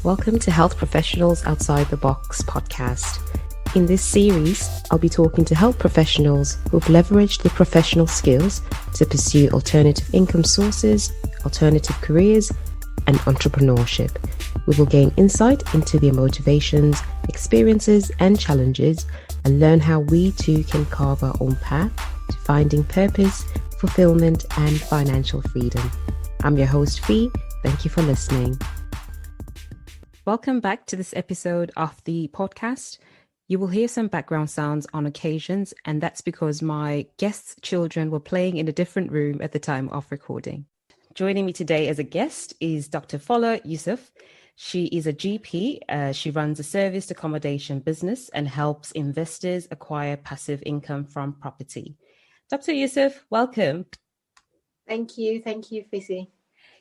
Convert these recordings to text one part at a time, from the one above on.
Welcome to Health Professionals Outside the Box podcast. In this series, I'll be talking to health professionals who've leveraged their professional skills to pursue alternative income sources, alternative careers, and entrepreneurship. We will gain insight into their motivations, experiences, and challenges, and learn how we too can carve our own path to finding purpose, fulfillment, and financial freedom. I'm your host, Fee. Thank you for listening. Welcome back to this episode of the podcast. You will hear some background sounds on occasions, and that's because my guests' children were playing in a different room at the time of recording. Joining me today as a guest is Dr. Folake Yusuff. She is a GP. She runs a serviced accommodation business and helps investors acquire passive income from property. Dr. Yusuff, welcome. Thank you, Fizzy.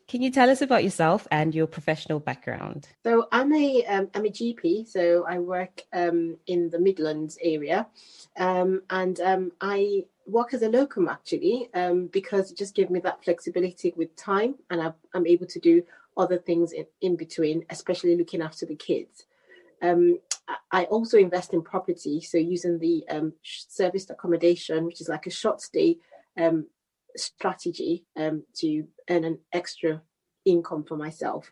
Can you tell us about yourself and your professional background? So I'm a GP. So I work in the Midlands area, and I work as a locum actually because it just gives me that flexibility with time, and I'm able to do other things in between, especially looking after the kids. I also invest in property, so using the serviced accommodation, which is like a short stay strategy to earn an extra income for myself.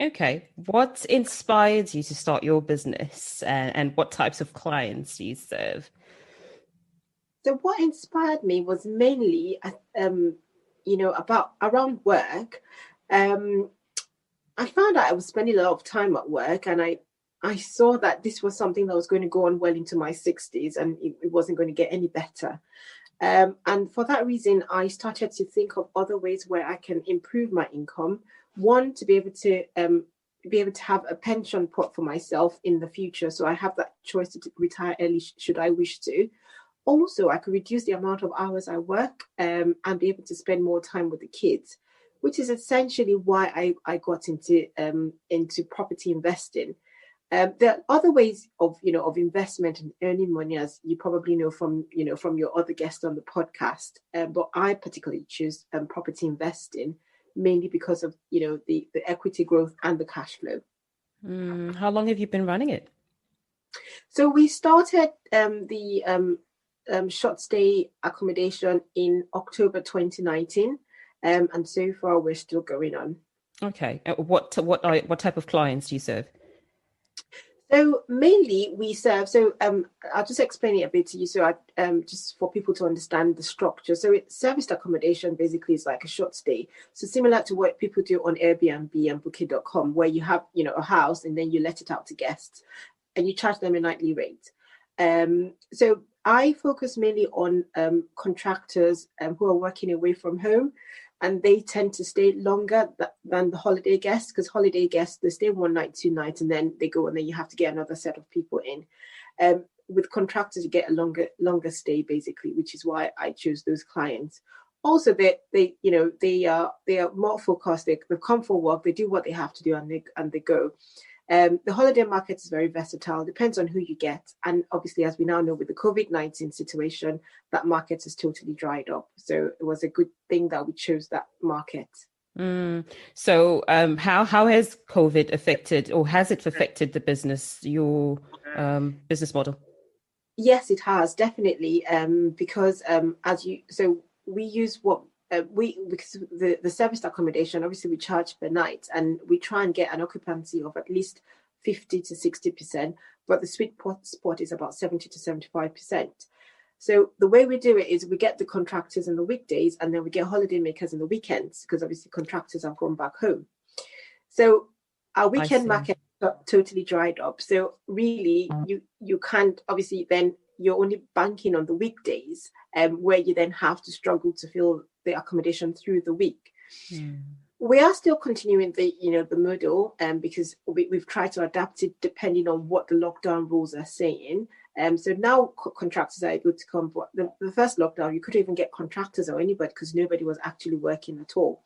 Okay. What inspired you to start your business and what types of clients do you serve? So what inspired me was mainly, about around work. I found out I was spending a lot of time at work, and I saw that this was something that was going to go on well into my 60s, and it wasn't going to get any better. And for that reason, I started to think of other ways where I can improve my income. One, to be able to have a pension pot for myself in the future, so I have that choice to retire early should I wish to. Also, I could reduce the amount of hours I work and be able to spend more time with the kids, which is essentially why I got into property investing. There are other ways of investment and earning money, as you probably know from your other guests on the podcast. But I particularly choose property investing mainly because of the equity growth and the cash flow. How long have you been running it? So we started the short stay accommodation in October 2019, and so far we're still going on. Okay. What type of clients do you serve? So mainly we serve, I'll just explain it a bit to you, so just for people to understand the structure. So it's serviced accommodation basically is like a short stay. So similar to what people do on Airbnb and Booking.com, where you have, a house and then you let it out to guests and you charge them a nightly rate. So I focus mainly on contractors who are working away from home, and they tend to stay longer than the holiday guests, because holiday guests, they stay 1 night, 2 nights, and then they go, and then you have to get another set of people in. With contractors, you get a longer stay, basically, which is why I choose those clients. Also, they are more focused. They come for work, they do what they have to do, and they go. The holiday market is very versatile, depends on who you get. And obviously, as we now know, with the COVID-19 situation, that market has totally dried up. So it was a good thing that we chose that market. So how has COVID affected, or has it affected the business, your business model? Yes, it has, definitely. Because we use because the serviced accommodation, obviously we charge per night, and we try and get an occupancy of at least 50 to 60%, but the sweet spot is about 70 to 75%. So the way we do it is we get the contractors in the weekdays, and then we get holiday makers in the weekends, because obviously contractors have gone back home. So our weekend market got totally dried up. So really, you can't, obviously then you're only banking on the weekdays, where you then have to struggle to fill the accommodation through the week. We are still continuing the model, because we've tried to adapt it depending on what the lockdown rules are saying. So now contractors are able to come. But the first lockdown, you couldn't even get contractors or anybody, because nobody was actually working at all.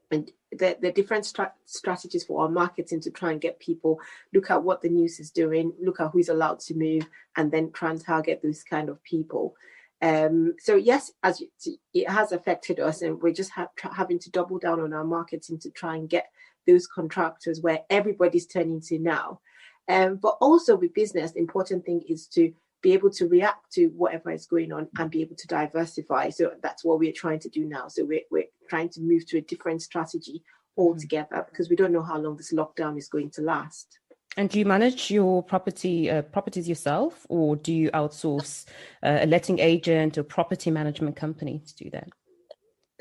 And the different strategies for our marketing to try and get people, look at what the news is doing, look at who's allowed to move, and then try and target those kind of people. So yes, it has affected us, and we're just having to double down on our marketing to try and get those contractors where everybody's turning to now. But also with business, the important thing is to be able to react to whatever is going on and be able to diversify. So that's what we're trying to do now. So we're trying to move to a different strategy altogether because we don't know how long this lockdown is going to last. And do you manage your properties yourself, or do you outsource a letting agent or property management company to do that?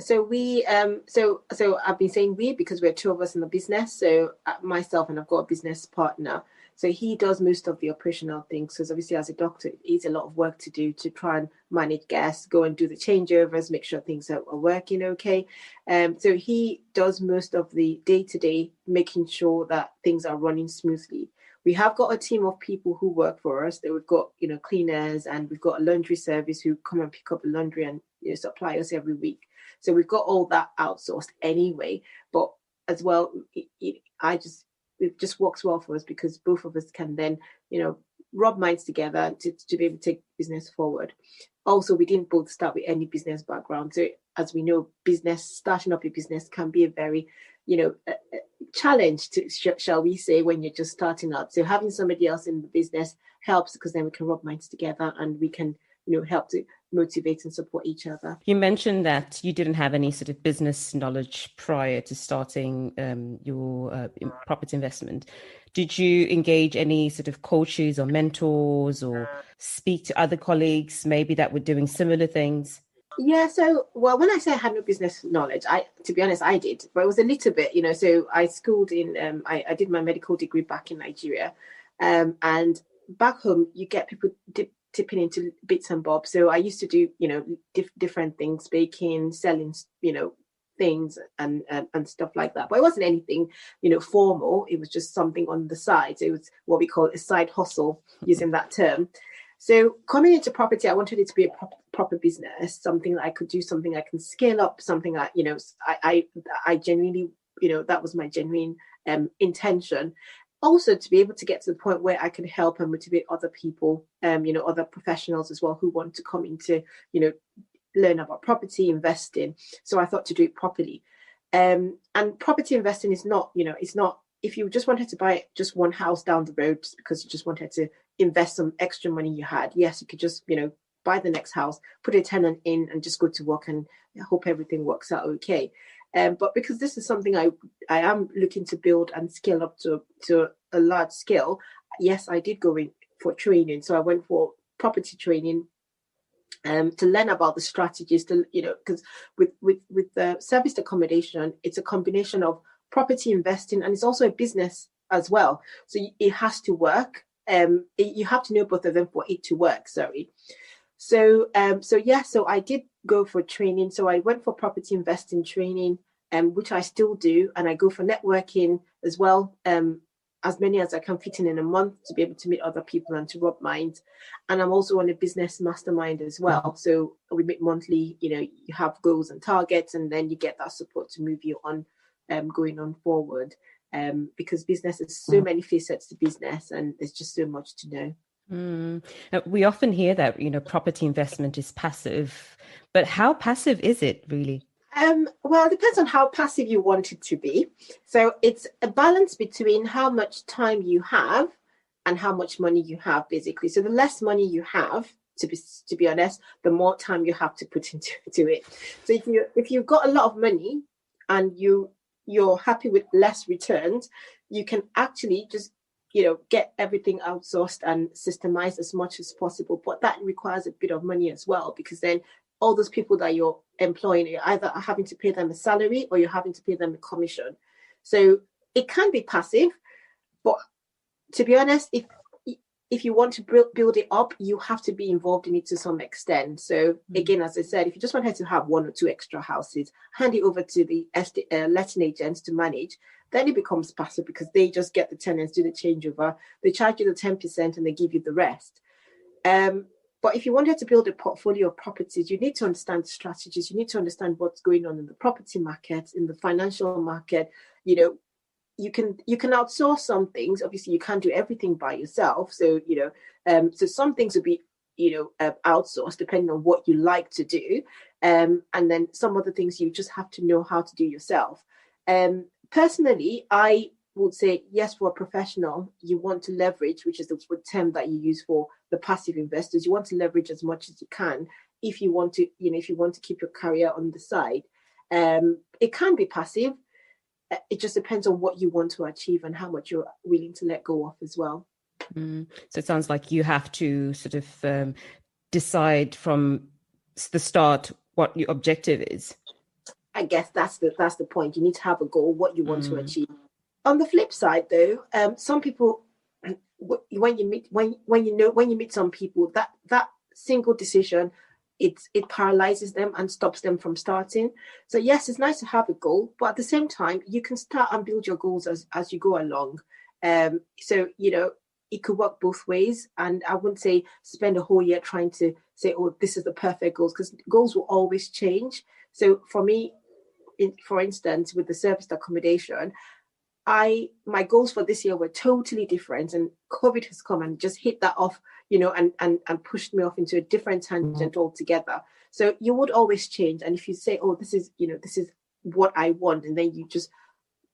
So we, so I've been saying we because we're two of us in the business. So myself and I've got a business partner. So he does most of the operational things. Because obviously, as a doctor, it's a lot of work to do to try and manage guests, go and do the changeovers, make sure things are working okay. So he does most of the day-to-day, making sure that things are running smoothly. We have got a team of people who work for us. That we've got, cleaners, and we've got a laundry service who come and pick up the laundry and supply us every week. So we've got all that outsourced anyway. But as well, it just works well for us because both of us can then, rub minds together to be able to take business forward. Also, we didn't both start with any business background. So as we know, starting up a business can be a very, challenge, shall we say, when you're just starting out. So having somebody else in the business helps because then we can rub minds together and we can, help to motivate and support each other. You mentioned that you didn't have any sort of business knowledge prior to starting your property investment. Did you engage any sort of coaches or mentors or speak to other colleagues maybe that were doing similar things? Yeah, so, well, when I say I had no business knowledge, to be honest, I did, but it was a little bit, so I schooled in, I did my medical degree back in Nigeria, and back home, you get people tipping into bits and bobs. So I used to do, different things, baking, selling, things and stuff like that. But it wasn't anything, formal. It was just something on the side. So it was what we call a side hustle, using that term. So coming into property, I wanted it to be a proper business, something that I could do, something I can scale up, something that, I genuinely, that was my genuine intention. Also to be able to get to the point where I can help and motivate other people, other professionals as well who want to come into, learn about property investing. So I thought to do it properly. And property investing is not, it's not, if you just wanted to buy just one house down the road just because you just wanted to invest some extra money you had, yes, you could just, buy the next house, put a tenant in and just go to work and hope everything works out okay. But because this is something I am looking to build and scale up to a large scale, yes, I did go in for training. So I went for property training to learn about the strategies, because with the serviced accommodation, it's a combination of property investing and it's also a business as well. So it has to work. You have to know both of them for it to work. Sorry. So I did go for training. So I went for property investing training, which I still do, and I go for networking as well, as many as I can fit in a month to be able to meet other people and to rub minds. And I'm also on a business mastermind as well. So we meet monthly. You have goals and targets, and then you get that support to move you on, going on forward. Because business is so many facets to business, and there's just so much to know. We often hear that, property investment is passive, but how passive is it really? Well, it depends on how passive you want it to be. So it's a balance between how much time you have and how much money you have, basically. So the less money you have, to be honest, the more time you have to put into it. So if you've got a lot of money and you're happy with less returns, you can actually just get everything outsourced and systemized as much as possible. But that requires a bit of money as well, because then all those people that you're employing, you're either having to pay them a salary or you're having to pay them a commission. So it can be passive, but to be honest, if you want to build it up, you have to be involved in it to some extent. So again, as I said, if you just wanted to have one or two extra houses, hand it over to the letting agents to manage, then it becomes passive because they just get the tenants, do the changeover, they charge you the 10% and they give you the rest. But if you wanted to build a portfolio of properties, you need to understand the strategies. You need to understand what's going on in the property market, in the financial market. You can outsource some things. Obviously, you can't do everything by yourself. So, so some things will be, outsourced depending on what you like to do. And then some other things you just have to know how to do yourself. personally, I would say yes, for a professional, you want to leverage, which is the term that you use for the passive investors. You want to leverage as much as you can if you want to, if you want to keep your career on the side. It can be passive. It just depends on what you want to achieve and how much you're willing to let go of as well. So it sounds like you have to sort of decide from the start what your objective is. I guess that's the point. You need to have a goal, what you want to achieve. On the flip side, though, some people, when you meet some people, that single decision, it paralyzes them and stops them from starting. So yes, it's nice to have a goal, but at the same time, you can start and build your goals as you go along. So it could work both ways, and I wouldn't say spend a whole year trying to say, oh, this is the perfect goals, because goals will always change. So for me, for instance, with the serviced accommodation, my goals for this year were totally different, and COVID has come and just hit that off, and pushed me off into a different tangent altogether. So you would always change, and if you say, oh, this is what I want, and then you just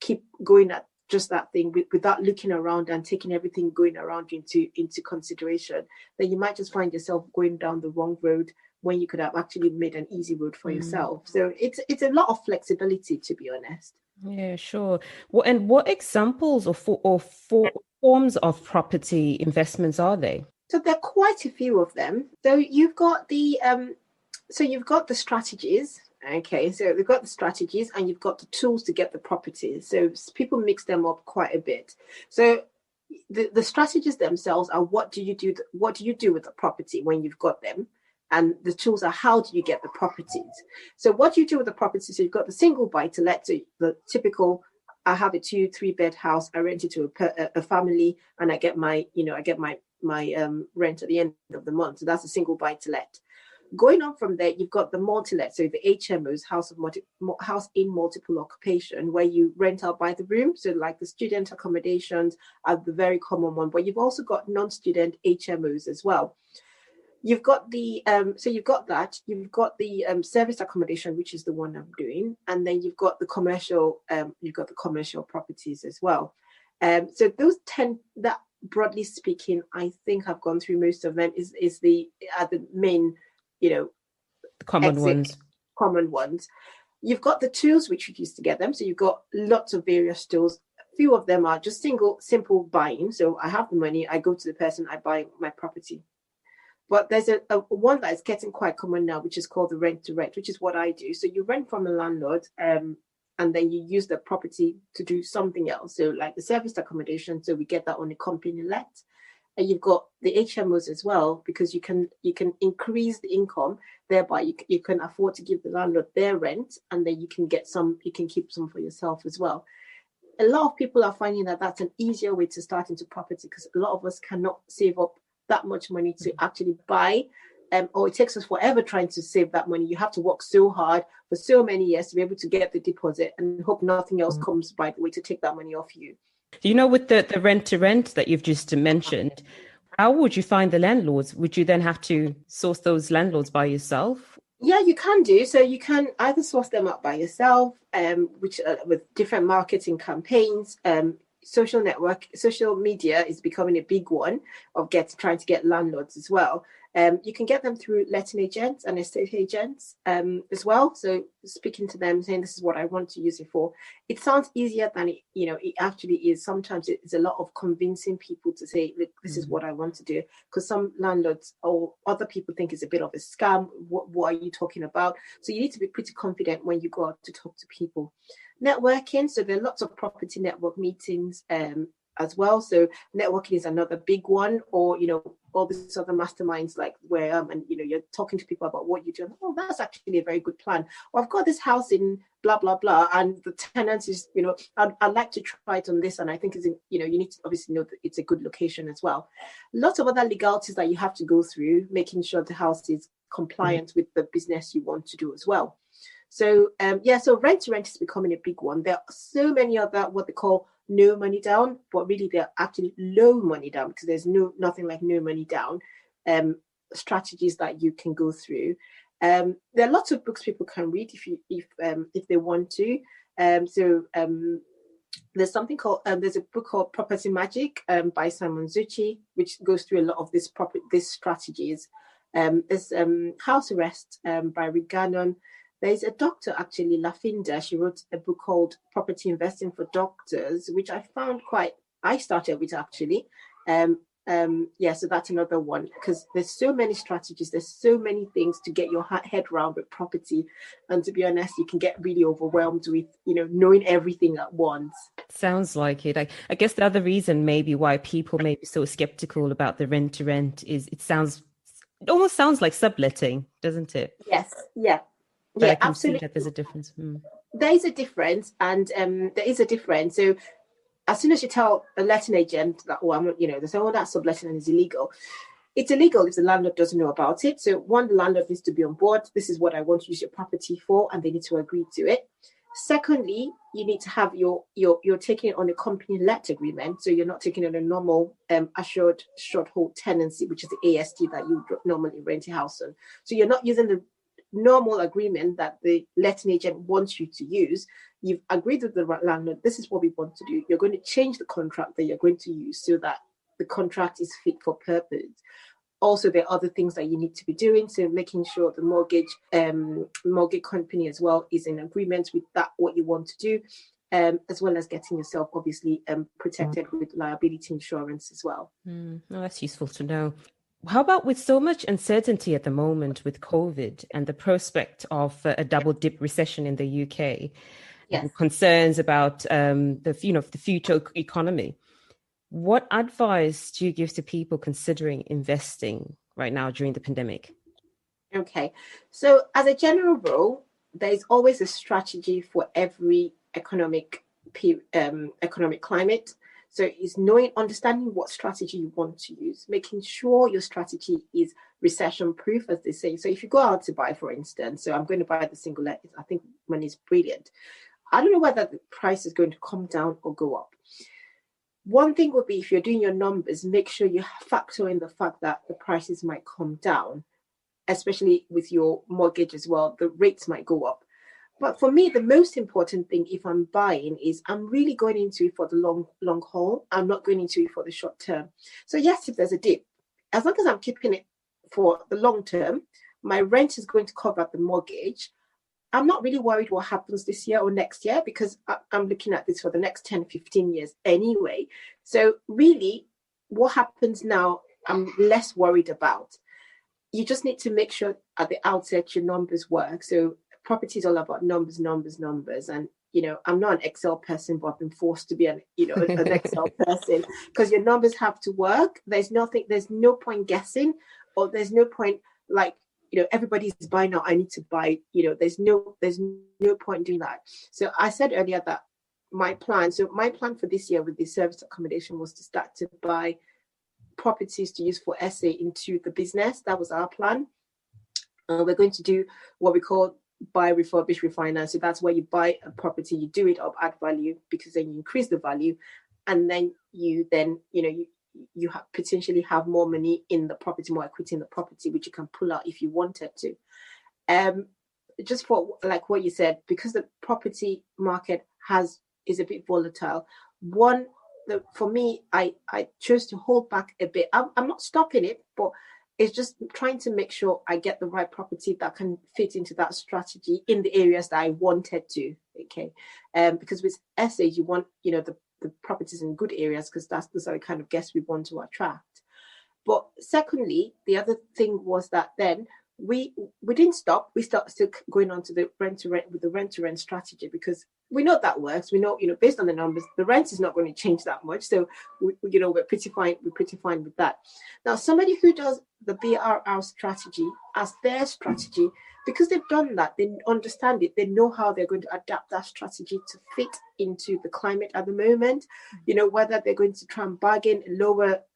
keep going at just that thing without looking around and taking everything going around you into consideration, then you might just find yourself going down the wrong road when you could have actually made an easy road for yourself. So it's a lot of flexibility, to be honest. Yeah, sure. What examples or forms of property investments are they? So there are quite a few of them. So you've got the strategies. Okay, so they've got the strategies and you've got the tools to get the properties. So people mix them up quite a bit. So the strategies themselves are what do you do with the property when you've got them, and the tools are how do you get the properties. So what you do with the properties, so you've got the single buy to let, so the typical, I have a 2-3 bed house, I rent it to a family, and I get my rent at the end of the month. So that's a single buy to let. Going on from there, you've got the multi-let, so the HMOs, house in multiple occupation, where you rent out by the room. So like the student accommodations are the very common one, but you've also got non-student HMOs as well. You've got the you've got the service accommodation, which is the one I'm doing, and then you've got the commercial properties as well. So those 10 that, broadly speaking, I think I've gone through most of them. Is the main, common ones. You've got the tools which you use to get them. So you've got lots of various tools. A few of them are just simple buying. So I have the money, I go to the person, I buy my property. But there's a one that is getting quite common now, which is called the rent to rent, which is what I do. So you rent from a landlord, and then you use the property to do something else. So like the serviced accommodation, so we get that on a company let. And you've got the HMOs as well, because you can increase the income, thereby you can afford to give the landlord their rent, and then you can keep some for yourself as well. A lot of people are finding that that's an easier way to start into property, because a lot of us cannot save up that much money to actually buy, or it takes us forever trying to save that money. You have to work so hard for so many years to be able to get the deposit and hope nothing else comes by the way to take that money off you. With the rent to rent that you've just mentioned, how would you find the landlords? Would you then have to source those landlords by yourself? Yeah, you can do. So you can either source them up by yourself, which with different marketing campaigns. Social media is becoming a big one of trying to get landlords as well. You can get them through letting agents and estate agents as well. So speaking to them, saying this is what I want to use it for. It sounds easier than it actually is. Sometimes it's a lot of convincing people to say, look, this is what I want to do, because some landlords or other people think it's a bit of a scam. What are you talking about? So you need to be pretty confident when you go out to talk to people. Networking, so there are lots of property network meetings as well. So networking is another big one, or all these other masterminds like where and you're talking to people about what you do. Oh, that's actually a very good plan. Or I've got this house in blah blah blah, and the tenants is I'd like to try it on this, and I think it's you need to obviously know that it's a good location as well. Lots of other legalities that you have to go through, making sure the house is compliant with the business you want to do as well. So so rent to rent is becoming a big one. There are so many other what they call no money down, but really they're actually low money down, because there's nothing like no money down strategies that you can go through. There are lots of books people can read if they want to. There's something called there's a book called Property Magic by Simon Zucchi, which goes through a lot of these strategies. There's House Arrest by Rick Gannon. There's a doctor, actually, Lafinda. She wrote a book called Property Investing for Doctors, which I found I started with, actually. So that's another one, because there's so many strategies, there's so many things to get your head around with property, and to be honest, you can get really overwhelmed with knowing everything at once. Sounds like it. I guess the other reason maybe why people may be so skeptical about the rent to rent is it almost sounds like subletting, doesn't it? Yes, yeah, But I can absolutely. see that there's a difference. There is a difference, and there is a difference. So as soon as you tell a letting agent that, they say, that's subletting and it's illegal. It's illegal if the landlord doesn't know about it. So one, the landlord needs to be on board. This is what I want to use your property for, and they need to agree to it. Secondly, you need to have you're taking it on a company let agreement. So you're not taking on a normal assured short hold tenancy, which is the AST that you normally rent a house on. So you're not using the normal agreement that the letting agent wants you to use. You've agreed with the landlord, this is what we want to do. You're going to change the contract that you're going to use so that the contract is fit for purpose. Also, there are other things that you need to be doing. So making sure the mortgage company as well is in agreement with that, what you want to do, as well as getting yourself obviously protected with liability insurance as well. That's useful to know. How about with so much uncertainty at the moment with COVID and the prospect of a double dip recession in the UK, yes, and concerns about the future economy? What advice do you give to people considering investing right now during the pandemic? Okay, so as a general rule, there is always a strategy for every economic climate. So it's understanding what strategy you want to use, making sure your strategy is recession proof, as they say. So if you go out to buy, for instance, so I'm going to buy the single let, I think money is brilliant. I don't know whether the price is going to come down or go up. One thing would be, if you're doing your numbers, make sure you factor in the fact that the prices might come down, especially with your mortgage as well. The rates might go up. But for me, the most important thing, if I'm buying, is I'm really going into it for the long haul. I'm not going into it for the short term. So yes, if there's a dip, as long as I'm keeping it for the long term, my rent is going to cover the mortgage. I'm not really worried what happens this year or next year, because I'm looking at this for the next 10, 15 years anyway. So really, what happens now, I'm less worried about. You just need to make sure at the outset your numbers work. So property is all about numbers. And, I'm not an Excel person, but I've been forced to be an Excel person, because your numbers have to work. There's no point guessing, or there's no point everybody's buying now, I need to buy, there's no point doing that. So I said earlier that my plan for this year with the service accommodation was to start to buy properties to use for SA into the business. That was our plan. We're going to do what we call buy, refurbish, refinance. So that's where you buy a property, you do it up, add value, because then you increase the value, and then you potentially have more money in the property, more equity in the property, which you can pull out if you wanted to. Just for like what you said, because the property market is a bit volatile. For me, I chose to hold back a bit. I'm not stopping it, but it's just trying to make sure I get the right property that can fit into that strategy in the areas that I wanted to. Okay, because with SA, you want the properties in good areas, because those are the kind of guests we want to attract. But secondly, the other thing was that then we didn't stop. We started still going on to the rent to rent strategy, because we know that works. We know, based on the numbers, the rent is not going to change that much. So we're pretty fine. We're pretty fine with that. Now, somebody who does the BRR strategy as their strategy, because they've done that, they understand it. They know how they're going to adapt that strategy to fit into the climate at the moment. Whether they're going to try and bargain a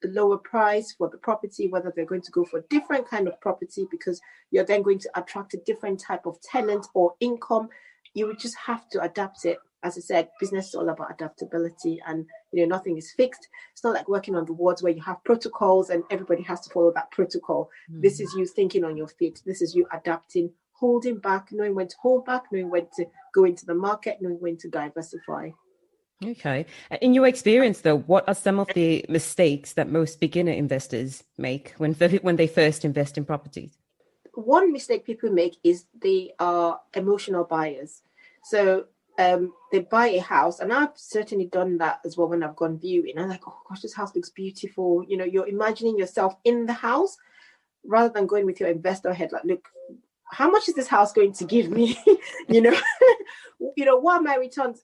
lower price for the property, whether they're going to go for a different kind of property, because you're then going to attract a different type of tenant or income. You would just have to adapt it. As I said, business is all about adaptability, and nothing is fixed. It's not like working on the wards where you have protocols and everybody has to follow that protocol. This is you thinking on your feet. This is you adapting, holding back, knowing when to hold back, knowing when to go into the market, knowing when to diversify. Okay. In your experience, though, what are some of the mistakes that most beginner investors make when they first invest in properties? One mistake people make is they are emotional buyers. So they buy a house, and I've certainly done that as well when I've gone viewing. I'm like, oh gosh, this house looks beautiful. You know, you're imagining yourself in the house rather than going with your investor head, like, look, how much is this house going to give me? you know, what are my returns?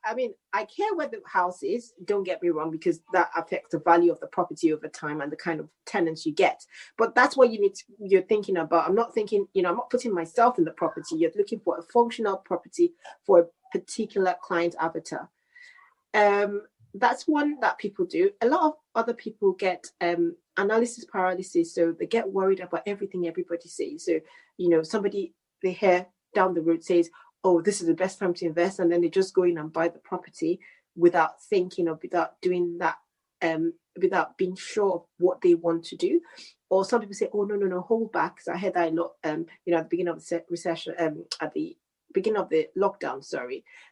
I mean, I care where the house is, don't get me wrong, because that affects the value of the property over time and the kind of tenants you get. But that's what you're thinking about. I'm not thinking, I'm not putting myself in the property. You're looking for a functional property for a particular client avatar. That's one that people do. A lot of other people get analysis paralysis, so they get worried about everything everybody says. So somebody they hear down the road says, oh, this is the best time to invest, and then they just go in and buy the property without thinking or without doing that, without being sure of what they want to do. Or some people say, oh, no, hold back. So I heard that a lot, at the beginning of the recession, at the beginning of the lockdown,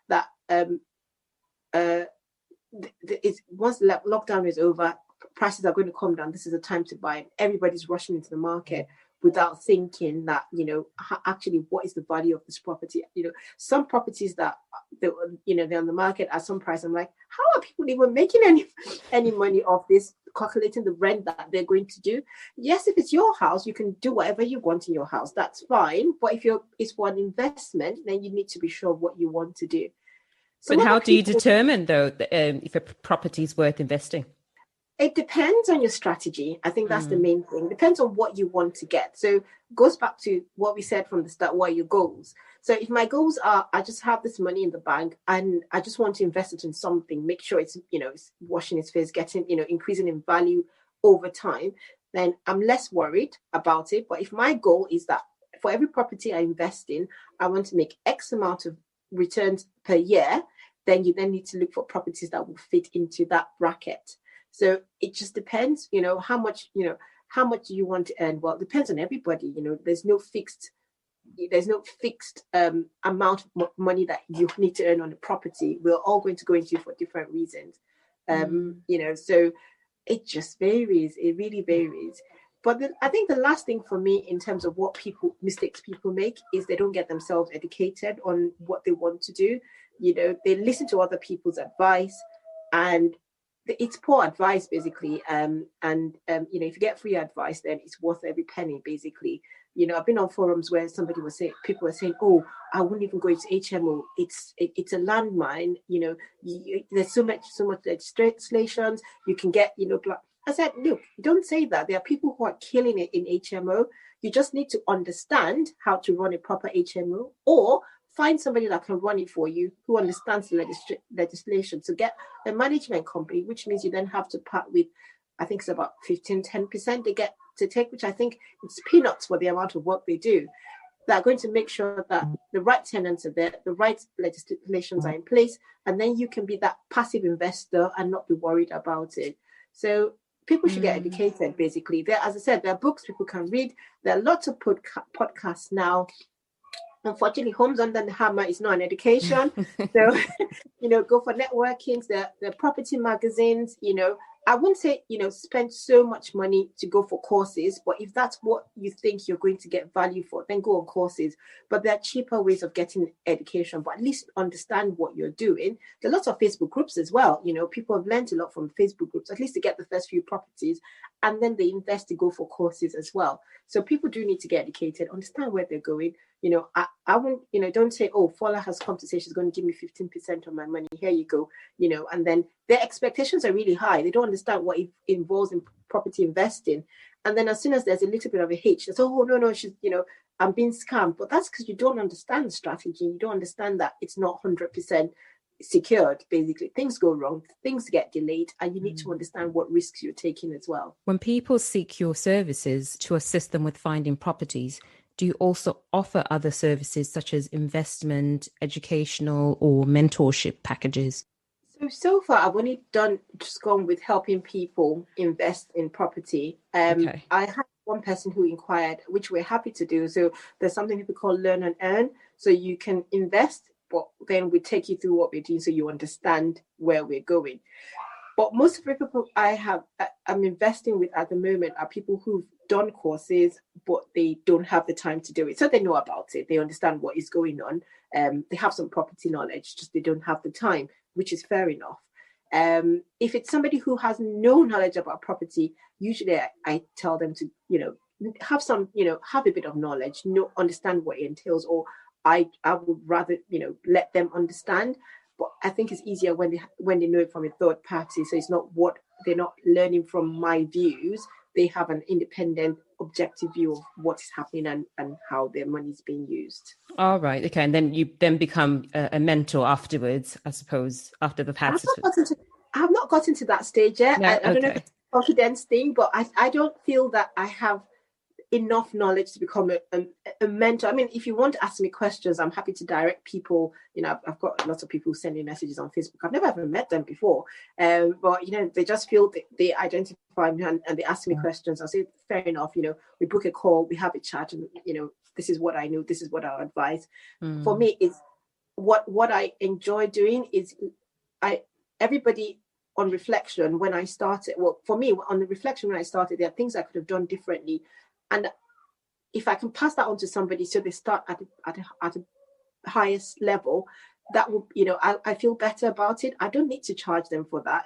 that once the lockdown is over, prices are going to come down. This is a time to buy. Everybody's rushing into the market without thinking that, actually, what is the value of this property? Some properties that they're on the market at some price. I'm like, how are people even making any money off this? Calculating the rent that they're going to do. Yes, if it's your house, you can do whatever you want in your house. That's fine. But if it's for an investment, then you need to be sure what you want to do. But how do you determine, though, if a property is worth investing? It depends on your strategy. I think that's the main thing. It depends on what you want to get. So it goes back to what we said from the start. What are your goals? So if my goals are, I just have this money in the bank and I just want to invest it in something, make sure it's, it's washing its face, getting, increasing in value over time, then I'm less worried about it. But if my goal is that for every property I invest in, I want to make X amount of returns per year, then you then need to look for properties that will fit into that bracket. So it just depends, how much do you want to earn? Well, it depends on everybody. There's no fixed amount of money that you need to earn on the property. We're all going to go into for different reasons. So it just varies. It really varies. But I think the last thing for me in terms of mistakes people make is they don't get themselves educated on what they want to do. They listen to other people's advice, and it's poor advice basically. If you get free advice, then it's worth every penny basically. I've been on forums where people were saying, oh, I wouldn't even go into HMO. It's a landmine. There's so much legislations. You can get, I said, look, don't say that. There are people who are killing it in HMO. You just need to understand how to run a proper HMO, or find somebody that can run it for you who understands the legislation. So get a management company, which means you then have to part with, I think it's about 10% they get to take, which I think it's peanuts for the amount of work they do. They're going to make sure that the right tenants are there, the right legislations are in place, and then you can be that passive investor and not be worried about it. So people should get educated, basically. As I said, there are books people can read. There are lots of podcasts now. Unfortunately, Homes Under the Hammer is not an education. So, go for networking. The property magazines, I wouldn't say, spend so much money to go for courses, but if that's what you think you're going to get value for, then go on courses. But there are cheaper ways of getting education, but at least understand what you're doing. There are lots of Facebook groups as well. People have learned a lot from Facebook groups, at least to get the first few properties, and then they invest to go for courses as well. So people do need to get educated, understand where they're going. I won't, don't say, oh, Fola has come to say she's going to give me 15% of my money. Here you go, and then their expectations are really high. They don't understand what it involves in property investing. And then as soon as there's a little bit of a hitch, they say, oh, no, she's, I'm being scammed. But that's because you don't understand the strategy. You don't understand that it's not 100% secured. Basically, things go wrong, things get delayed, and you need to understand what risks you're taking as well. When people seek your services to assist them with finding properties, do you also offer other services such as investment, educational, or mentorship packages? So far, I've only just gone with helping people invest in property. I had one person who inquired, which we're happy to do. So there's something people call learn and earn. So you can invest but then we take you through what we're doing so you understand where we're going. But most of the people I'm investing with at the moment are people who've done courses, but they don't have the time to do it. So they know about it. They understand what is going on. They have some property knowledge, just they don't have the time, which is fair enough. If it's somebody who has no knowledge about property, usually I tell them to, have a bit of knowledge, understand what it entails, or I would rather, let them understand. But I think it's easier when they know it from a third party. So it's not they're not learning from my views. They have an independent, objective view of what is happening and how their money is being used. All right. Okay. And then you become a mentor afterwards, I suppose, after the past. I have not gotten to that stage yet. Yeah, I don't know if it's a confidence thing, but I don't feel that I have enough knowledge to become a mentor. I mean, if you want to ask me questions, I'm happy to direct people. I've got lots of people sending messages on Facebook. I've never ever met them before, but they just feel they identify me and they ask me questions. I'll say, fair enough. We book a call, we have a chat, and this is what I know, this is what I'll advise. For me, it's what I enjoy doing is everybody on reflection when I started. Well, for me, on the reflection when I started, there are things I could have done differently. And if I can pass that on to somebody so they start at a highest level, that will, I feel better about it. I don't need to charge them for that.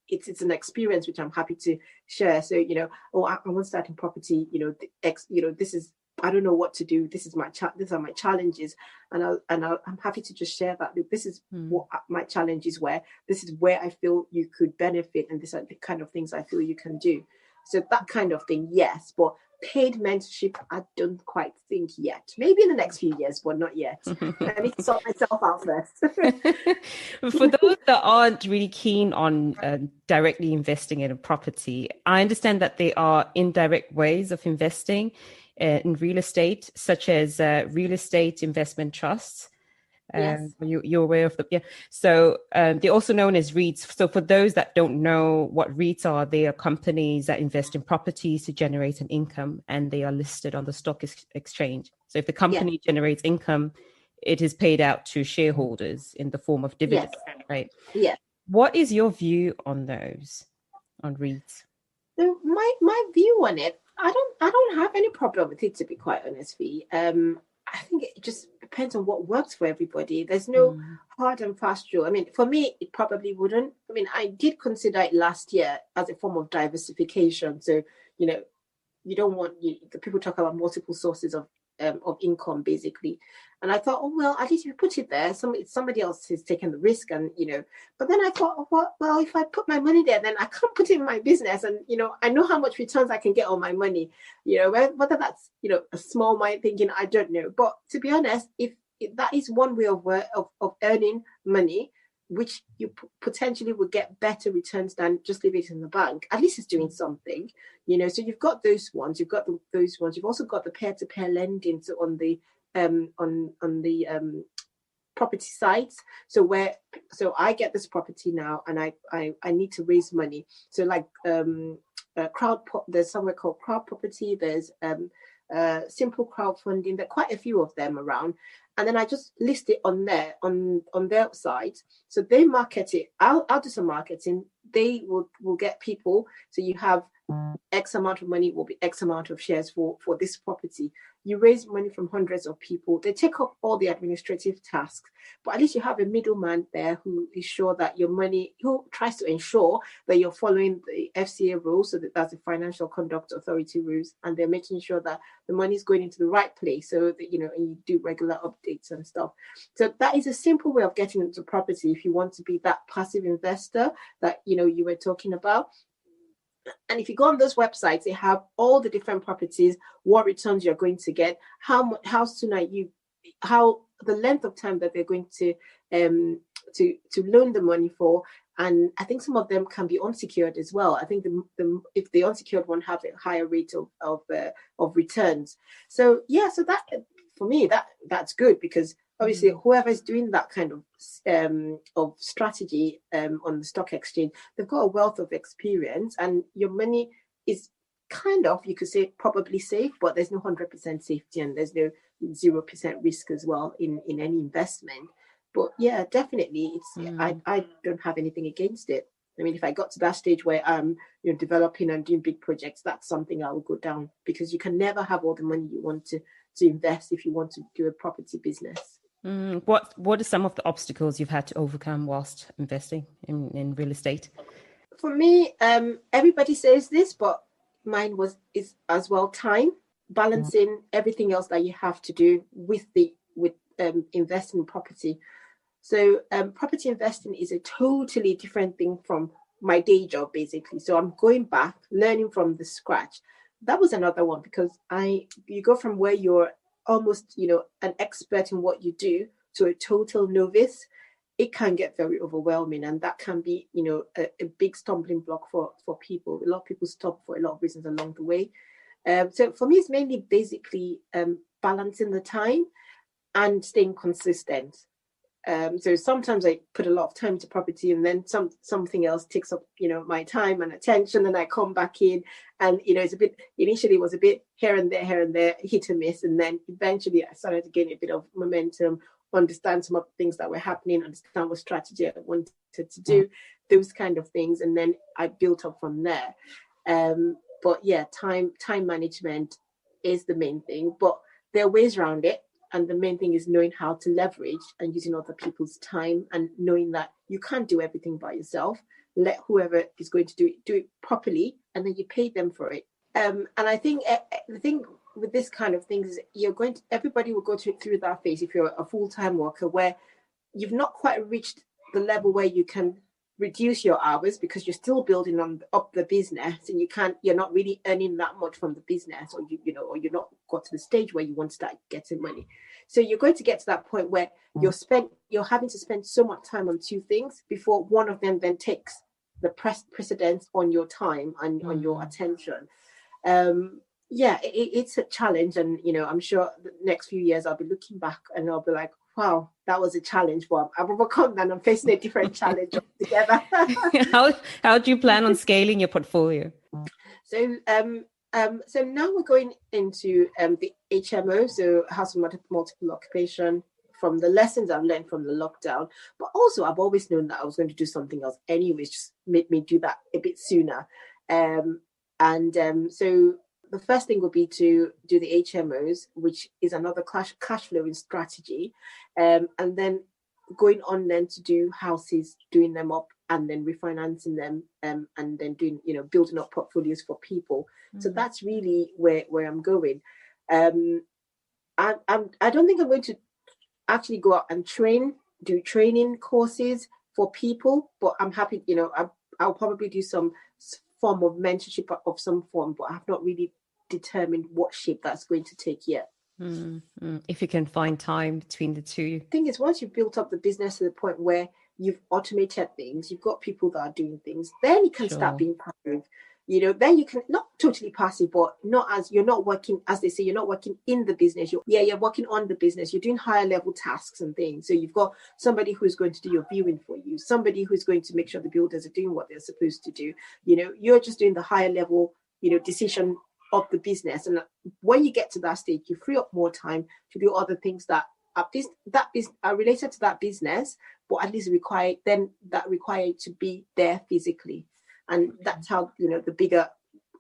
It's an experience which I'm happy to share. So, I want to start in property, this is, I don't know what to do. These are my challenges. And I'm happy to just share that. This is what my challenges were. This is where I feel you could benefit. And these are the kind of things I feel you can do. So that kind of thing, yes. But paid mentorship, I don't quite think yet. Maybe in the next few years, but not yet. I need to sort myself out first. For those that aren't really keen on directly investing in a property, I understand that there are indirect ways of investing in real estate, such as real estate investment trusts. Yes. You're aware of them. Yeah. So they're also known as REITs. So for those that don't know what REITs are, they are companies that invest in properties to generate an income, and they are listed on the stock exchange. So if the company generates income, it is paid out to shareholders in the form of dividends, right? Yeah. What is your view on those, on REITs? So my view on it, I don't have any problem with it, to be quite honest, Fee. I think it just depends on what works for everybody. There's no hard and fast rule. I mean, for me, it probably wouldn't. I mean, I did consider it last year as a form of diversification. So, you don't want the people talk about multiple sources of income, basically. And I thought, at least if you put it there, somebody else is taking the risk, and But then I thought, well, if I put my money there, then I can't put it in my business, and I know how much returns I can get on my money. Whether that's a small mind thinking, I don't know. But to be honest, if that is one way of earning money, which you potentially would get better returns than just leave it in the bank. At least it's doing something, So you've got those ones. You've got those ones. You've also got the peer-to-peer lending, so on the property sites. So I get this property now, and I need to raise money. So like there's somewhere called Crowd Property. There's simple crowdfunding. There are quite a few of them around. And then I just list it on their site. So they market it. I'll do some marketing. They will get people. So you have X amount of money will be X amount of shares for this property. You raise money from hundreds of people. They take up all the administrative tasks, but at least you have a middleman there who is sure that your money, who tries to ensure that you're following the FCA rules, so that's the Financial Conduct Authority rules, and they're making sure that the money is going into the right place, so that and you do regular updates and stuff. So that is a simple way of getting into property if you want to be that passive investor that you were talking about. And if you go on those websites, they have all the different properties, what returns you're going to get, how soon are you, how the length of time that they're going to loan the money for. And I think some of them can be unsecured as well. I think if the unsecured one have a higher rate of returns. So that for me that's good, because obviously whoever's doing that kind of strategy on the stock exchange, they've got a wealth of experience, and your money is kind of, you could say, probably safe, but there's no 100% safety, and there's no 0% risk as well in any investment. But yeah, definitely, I don't have anything against it. I mean, if I got to that stage where I'm developing and doing big projects, that's something I will go down, because you can never have all the money you want to invest if you want to do a property business. What are some of the obstacles you've had to overcome whilst investing in real estate? For me, everybody says this, but mine is as well time, balancing everything else that you have to do with investing in property. So property investing is a totally different thing from my day job, basically. So I'm going back, learning from the scratch. That was another one, because you go from where you're almost, an expert in what you do to a total novice. It can get very overwhelming, and that can be, a big stumbling block for people. A lot of people stop for a lot of reasons along the way. So for me, it's mainly basically balancing the time and staying consistent. So sometimes I put a lot of time to property, and then something else takes up, my time and attention, and I come back in, and initially it was a bit here and there, hit or miss, and then eventually I started to gain a bit of momentum, understand some of the things that were happening, understand what strategy I wanted to do, those kind of things, and then I built up from there. But yeah, time management is the main thing, but there are ways around it. And the main thing is knowing how to leverage and using other people's time, and knowing that you can't do everything by yourself. Let whoever is going to do it properly, and then you pay them for it. And I think the thing with this kind of things is everybody will go through that phase if you're a full-time worker, where you've not quite reached the level where you can reduce your hours, because you're still building up the business, and you're not really earning that much from the business, or you're not got to the stage where you want to start getting money. So you're going to get to that point where you're having to spend so much time on two things before one of them then takes the precedence on your time and on your attention. It's a challenge, and I'm sure the next few years I'll be looking back and I'll be like, wow, that was a challenge, but I've overcome that, and I'm facing a different challenge altogether. How do you plan on scaling your portfolio? So now we're going into the HMO, so house of multiple occupation, from the lessons I've learned from the lockdown. But also, I've always known that I was going to do something else anyways, just made me do that a bit sooner. So the first thing would be to do the HMOs, which is another cash flowing strategy, and then going on then to do houses, doing them up, and then refinancing them, and then doing, building up portfolios for people. Mm-hmm. So that's really where I'm going. I don't think I'm going to actually go out and do training courses for people, but I'm happy, I'll probably do some form of mentorship of some form, but I have not really determined what shape that's going to take yet. If you can find time between the two. The thing is, once you've built up the business to the point where you've automated things, you've got people that are doing things, then you can start being passive. Then you can, not totally passive, but you're not working, as they say, you're not working in the business. You're working on the business. You're doing higher level tasks and things. So you've got somebody who's going to do your viewing for you, somebody who's going to make sure the builders are doing what they're supposed to do. You're just doing the higher level, decision of the business. And when you get to that stage, you free up more time to do other things that are related to that business, but at least require you to be there physically. And that's how, the bigger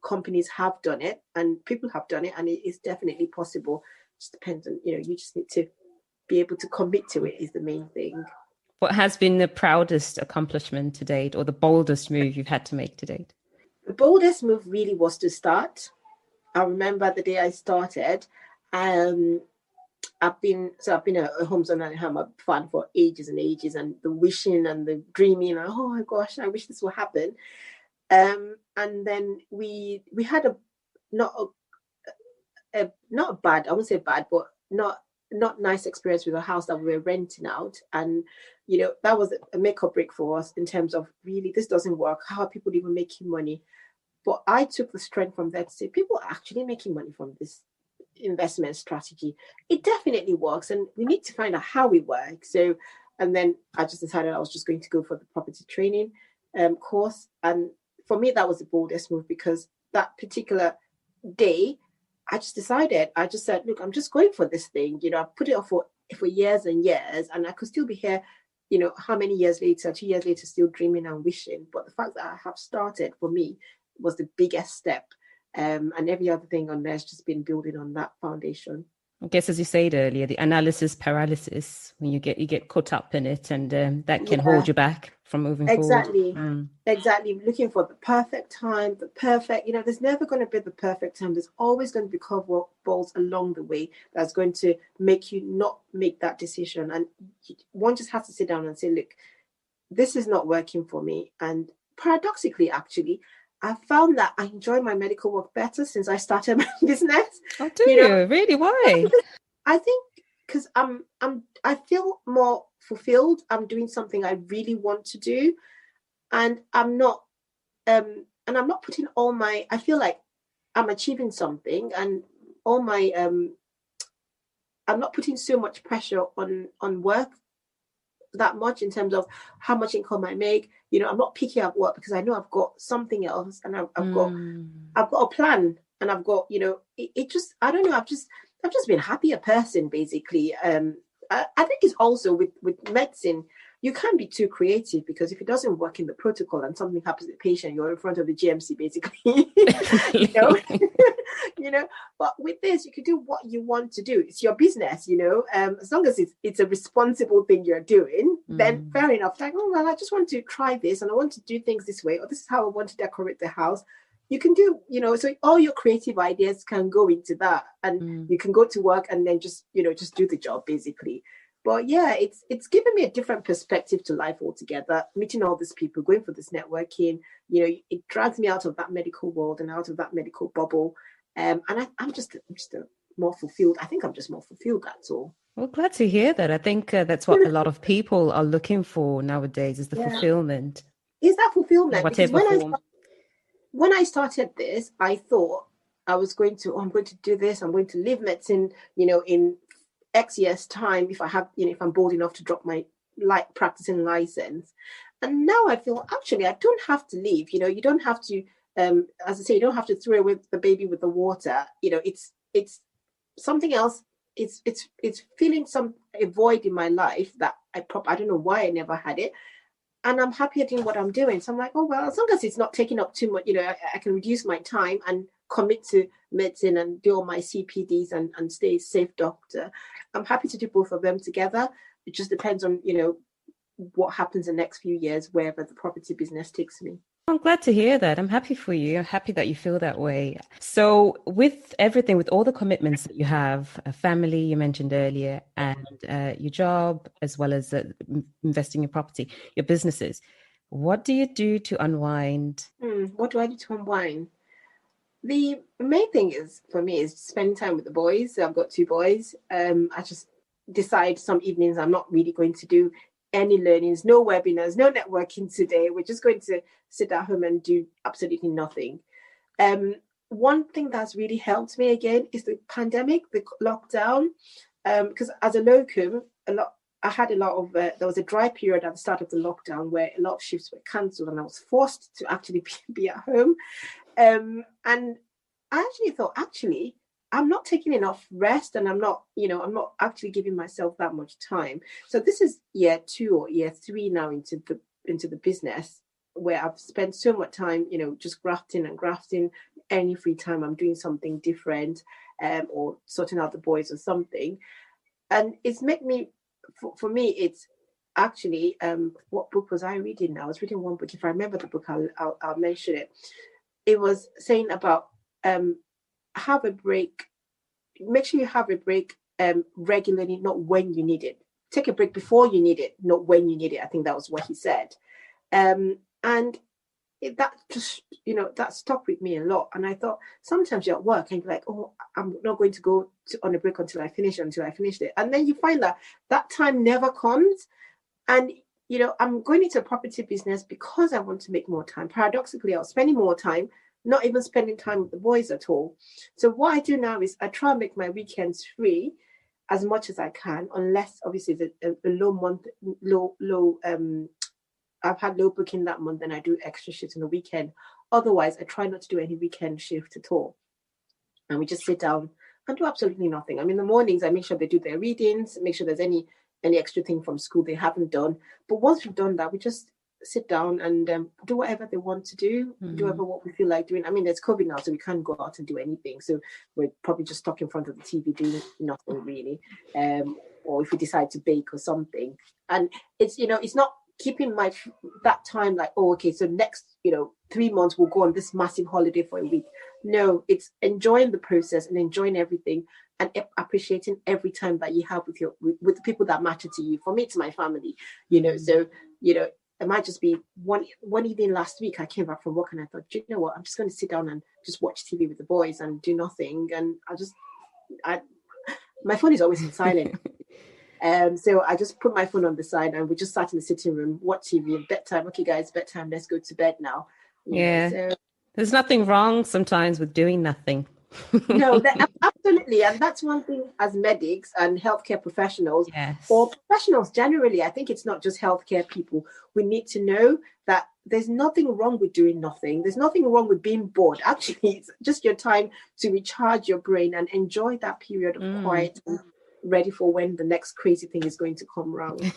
companies have done it, and people have done it, and it is definitely possible. It just depends on, you just need to be able to commit to it is the main thing. What has been the proudest accomplishment to date, or the boldest move you've had to make to date? The boldest move really was to start. I remember the day I started. I've been a home zone and home fan for ages and ages, and the wishing and the dreaming. Oh my gosh, I wish this would happen. And then we had not bad, I won't say bad, but not nice experience with a house that we were renting out. And, that was a make or break for us in terms of, really, this doesn't work. How are people even making money? But I took the strength from that to say, people are actually making money from this investment strategy. It definitely works, and we need to find out how it works. So, and then I just decided I was just going to go for the property training course. And for me, that was the boldest move, because that particular day, I just said, look, I'm just going for this thing. I put it off for for years and years, and I could still be here, how many years later, 2 years later, still dreaming and wishing. But the fact that I have started, for me, was the biggest step. And every other thing on there has just been building on that foundation. I guess, as you said earlier, the analysis paralysis, when you get caught up in it, and that can hold you back from moving forward. Exactly. Looking for the perfect time, there's never going to be the perfect time. There's always going to be curveballs along the way that's going to make you not make that decision. And one just has to sit down and say, look, this is not working for me. And paradoxically, actually, I found that I enjoy my medical work better since I started my business. Oh, do you? Really? Why? I think because I feel more fulfilled. I'm doing something I really want to do, and I'm not putting all my. I feel like I'm achieving something, and all my. I'm not putting so much pressure on work that much in terms of how much income I make. I'm not picky at work because I know I've got something else, and I've got a plan, and I've got, it just, I don't know, I've just been a happier person, basically. I think it's also with medicine, you can't be too creative, because if it doesn't work in the protocol and something happens to the patient, you're in front of the GMC, basically. But with this, you can do what you want to do. It's your business, as long as it's a responsible thing you're doing, then fair enough. Like, oh, well, I just want to try this, and I want to do things this way, or this is how I want to decorate the house. You can do, so all your creative ideas can go into that, and you can go to work and then just do the job, basically. But yeah, it's given me a different perspective to life altogether. Meeting all these people, going for this networking, it drags me out of that medical world and out of that medical bubble. And I'm just more fulfilled. I think I'm just more fulfilled, that's all. Well, glad to hear that. I think that's what a lot of people are looking for nowadays, is the fulfillment. Is that fulfillment? Whatever form. When I started this, I thought I was I'm going to do this. I'm going to leave medicine, in X years time, if I have, if I'm bold enough to drop my practicing license. And now I feel, actually, I don't have to leave. You don't have to, as I say, you don't have to throw away the baby with the water. It's something else. It's feeling a void in my life that I don't know why I never had it. And I'm happier doing what I'm doing. So I'm like, oh, well, as long as it's not taking up too much, I can reduce my time and commit to medicine and do all my CPDs and stay a safe doctor. I'm happy to do both of them together. It just depends on, what happens in the next few years, wherever the property business takes me. I'm glad to hear that. I'm happy for you. I'm happy that you feel that way. So with everything, with all the commitments that you have, a family you mentioned earlier, and your job, as well as investing in property, your businesses, what do you do to unwind? What do I do to unwind? The main thing for me is spending time with the boys. So I've got 2 boys. I just decide some evenings I'm not really going to do any learnings, no webinars, no networking today. We're just going to sit at home and do absolutely nothing. One thing that's really helped me again is the pandemic, the lockdown. Because as a locum, I had a lot of, there was a dry period at the start of the lockdown where a lot of shifts were cancelled, and I was forced to actually be at home. And I actually thought, I'm not taking enough rest, and I'm not actually giving myself that much time. So this is year 2 or year 3 now into the business, where I've spent so much time, just grafting. Any free time I'm doing something different, or sorting out the boys or something. And it's made me, for me, it's actually, what book was I reading now? I was reading one book. If I remember the book, I'll mention it. It was saying about have a break. Make sure you have a break regularly, not when you need it. Take a break before you need it, not when you need it. I think that was what he said. And that just, that stuck with me a lot. And I thought, sometimes you're at work and you're like, oh, I'm not going to go on a break until I finish it. And then you find that time never comes. And I'm going into a property business because I want to make more time. Paradoxically, I was spending more time, not even spending time with the boys at all. So what I do now is I try and make my weekends free as much as I can, unless obviously it's a low month, I've had low booking that month, and I do extra shifts on the weekend. Otherwise, I try not to do any weekend shift at all. And we just sit down and do absolutely nothing. I mean, in the mornings, I make sure they do their readings, make sure there's any extra thing from school they haven't done. But once we've done that, we just sit down and do whatever they want to do, do whatever what we feel like doing. I mean, there's COVID now, so we can't go out and do anything. So we're probably just stuck in front of the TV doing nothing really. Or if we decide to bake or something. And it's, it's not keeping that time like, oh, okay, so next, 3 months we'll go on this massive holiday for a week. No, it's enjoying the process and enjoying everything and appreciating every time that you have with the people that matter to you. For me, it's my family, so, it might just be one evening last week, I came back from work and I thought, you know what, I'm just going to sit down and just watch TV with the boys and do nothing. And my phone is always in silent. So I just put my phone on the side and we just sat in the sitting room, watch TV, bedtime. Okay, guys, bedtime. Let's go to bed now. So there's nothing wrong sometimes with doing nothing. No, absolutely. And that's one thing as medics and healthcare professionals, or professionals generally. I think it's not just healthcare people. We need to know that there's nothing wrong with doing nothing. There's nothing wrong with being bored. Actually, it's just your time to recharge your brain and enjoy that period of quiet and ready for when the next crazy thing is going to come around.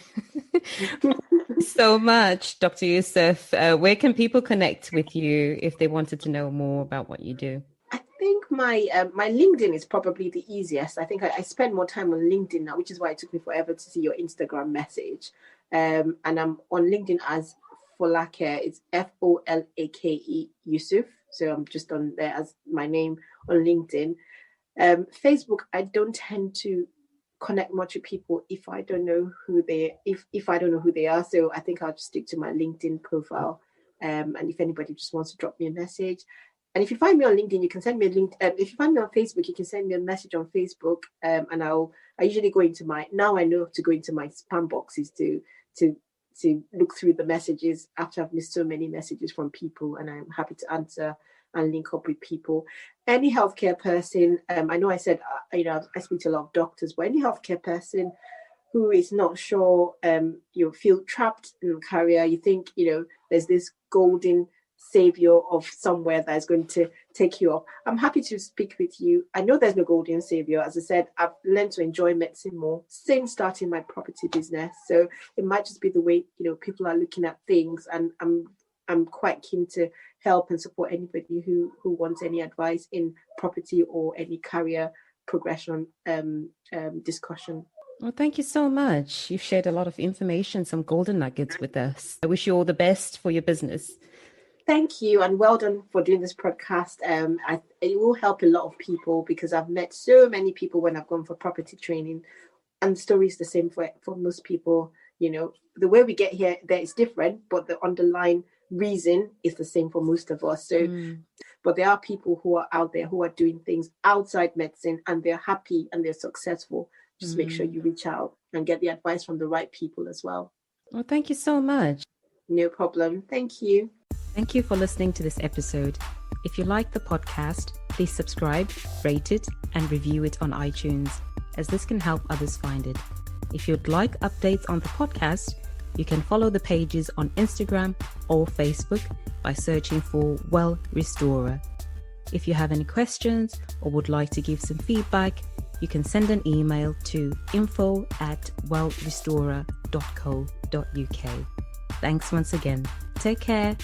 So much, Dr. Yusuff. Where can people connect with you if they wanted to know more about what you do? I think my LinkedIn is probably the easiest. I think I spend more time on LinkedIn now, which is why it took me forever to see your Instagram message. And I'm on LinkedIn as Folake. It's Folake Yusuff. So I'm just on there as my name on LinkedIn. Facebook, I don't tend to connect much with people if I don't know who if I don't know who they are. So I think I'll just stick to my LinkedIn profile. And if anybody just wants to drop me a message. And if you find me on LinkedIn, you can send me a link. If you find me on Facebook, you can send me a message on Facebook. And I usually go into I know to go into my spam boxes to look through the messages after I've missed so many messages from people, and I'm happy to answer and link up with people. Any healthcare person, I know I said, I speak to a lot of doctors, but any healthcare person who is not sure, you feel trapped in a career, you think, there's this golden savior of somewhere that is going to take you up. I'm happy to speak with you. I know there's no golden savior. As I said, I've learned to enjoy medicine more since starting my property business. So it might just be the way, people are looking at things, and I'm quite keen to help and support anybody who wants any advice in property or any career progression discussion. Well, thank you so much. You've shared a lot of information, some golden nuggets with us. I wish you all the best for your business. Thank you, and well done for doing this podcast. It will help a lot of people, because I've met so many people when I've gone for property training, and the story is the same for most people. The way we get here, there is different, but the underlying reason is the same for most of us. So, but there are people who are out there who are doing things outside medicine, and they're happy and they're successful. Just make sure you reach out and get the advice from the right people as well. Well, thank you so much. No problem. Thank you. Thank you for listening to this episode. If you like the podcast, please subscribe, rate it, and review it on iTunes, as this can help others find it. If you'd like updates on the podcast, you can follow the pages on Instagram or Facebook by searching for Well Restorer. If you have any questions or would like to give some feedback, you can send an email to info@wellrestorer.co.uk. Thanks once again. Take care.